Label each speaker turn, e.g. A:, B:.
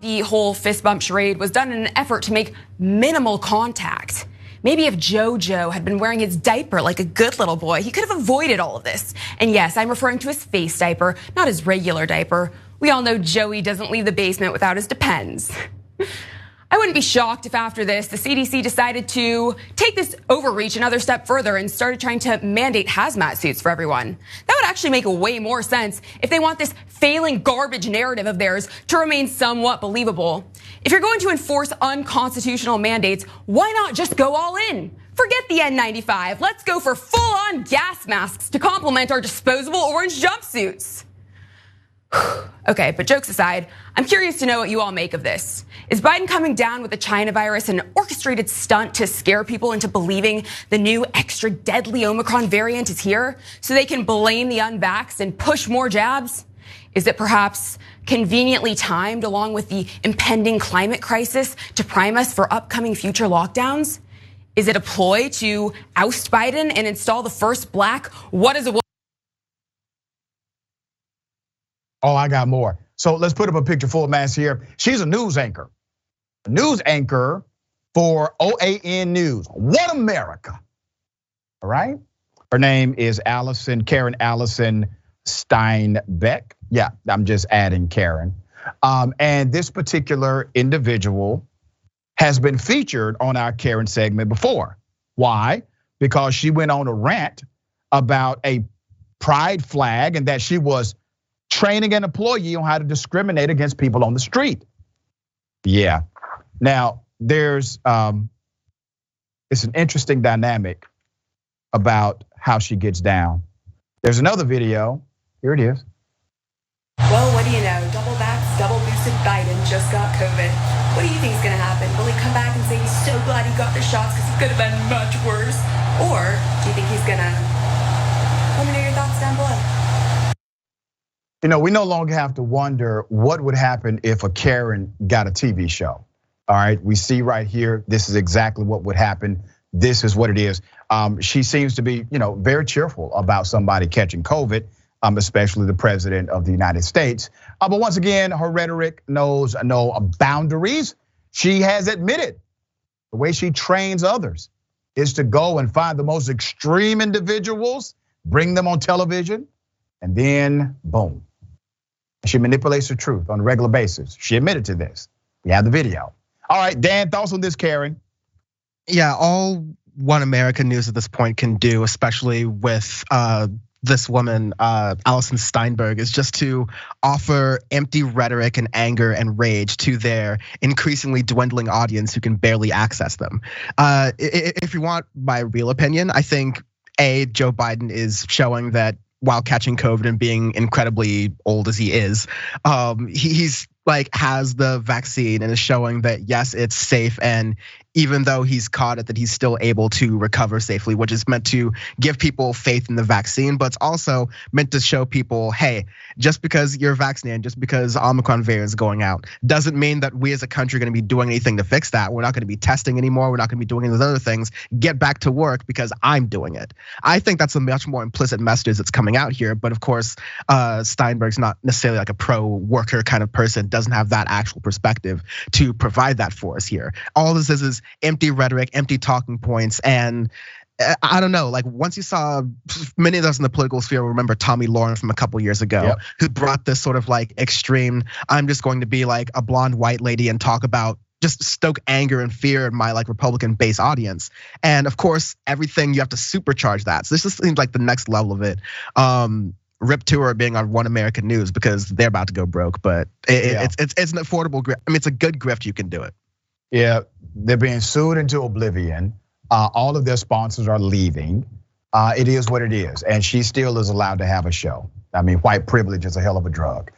A: The whole fist bump charade was done in an effort to make minimal contact. Maybe if JoJo had been wearing his diaper like a good little boy, he could have avoided all of this. And yes, I'm referring to his face diaper, not his regular diaper. We all know Joey doesn't leave the basement without his Depends. I wouldn't be shocked if after this, the CDC decided to take this overreach another step further and started trying to mandate hazmat suits for everyone. That would actually make way more sense if they want this failing garbage narrative of theirs to remain somewhat believable. If you're going to enforce unconstitutional mandates, why not just go all in? Forget the N95. Let's go for full-on gas masks to complement our disposable orange jumpsuits. Okay, but jokes aside, I'm curious to know what you all make of this. Is Biden coming down with the China virus an orchestrated stunt to scare people into believing the new extra deadly Omicron variant is here so they can blame the unvaxxed and push more jabs? Is it perhaps conveniently timed along with the impending climate crisis to prime us for upcoming future lockdowns? Is it a ploy to oust Biden and install the first black what is a woman?
B: Oh, I got more. So let's put up a picture full of mass here. She's a news anchor for OAN News. What America? All right. Her name is Alison, Karen Alison Steinberg. Yeah, I'm just adding Karen. And this particular individual has been featured on our Karen segment before. Why? Because she went on a rant about a pride flag and that she was training an employee on how to discriminate against people on the street. Yeah. Now there's it's an interesting dynamic about how she gets down. There's another video. Here it is.
C: Well, what do you know? Double vax, double boosted Biden just got COVID. What do you think is gonna happen? Will he come back and say he's so glad he got the shots because it could have been much worse? Or do you think he's gonna? Let me know your thoughts down below.
B: You know, we no longer have to wonder what would happen if a Karen got a TV show. All right, we see right here, this is exactly what would happen. This is what it is. She seems to be, very cheerful about somebody catching COVID, especially the president of the United States. But once again, her rhetoric knows no boundaries. She has admitted the way she trains others is to go and find the most extreme individuals, bring them on television, and then boom. She manipulates the truth on a regular basis. She admitted to this. We have the video. All right, Dan, thoughts on this, Karen?
D: Yeah, all One American News at this point can do, especially with this woman, Alison Steinberg, is just to offer empty rhetoric and anger and rage to their increasingly dwindling audience who can barely access them. If you want my real opinion, I think Joe Biden is showing that while catching COVID and being incredibly old as he is, he's has the vaccine and is showing that yes, it's safe, and even though he's caught it, that he's still able to recover safely, which is meant to give people faith in the vaccine, but it's also meant to show people, hey, just because you're vaccinated, just because Omicron variant is going out, doesn't mean that we as a country are gonna be doing anything to fix that. We're not gonna be testing anymore, we're not gonna be doing any of those other things. Get back to work because I'm doing it. I think that's a much more implicit message that's coming out here, but of course, Steinberg's not necessarily like a pro-worker kind of person, doesn't have that actual perspective to provide that for us here. All this is empty rhetoric, empty talking points, and I don't know, once you saw, many of us in the political sphere remember Tommy Lauren from a couple years ago, who brought this sort of extreme, I'm just going to be like a blonde white lady and talk about, just stoke anger and fear in my Republican base audience. And of course, everything you have to supercharge that. So this just seems like the next level of it. Rip to her being on One American News because they're about to go broke, but it's an affordable grift. I mean, it's a good grift, you can do it.
B: Yeah, they're being sued into oblivion. All of their sponsors are leaving. It is what it is, and she still is allowed to have a show. I mean, white privilege is a hell of a drug.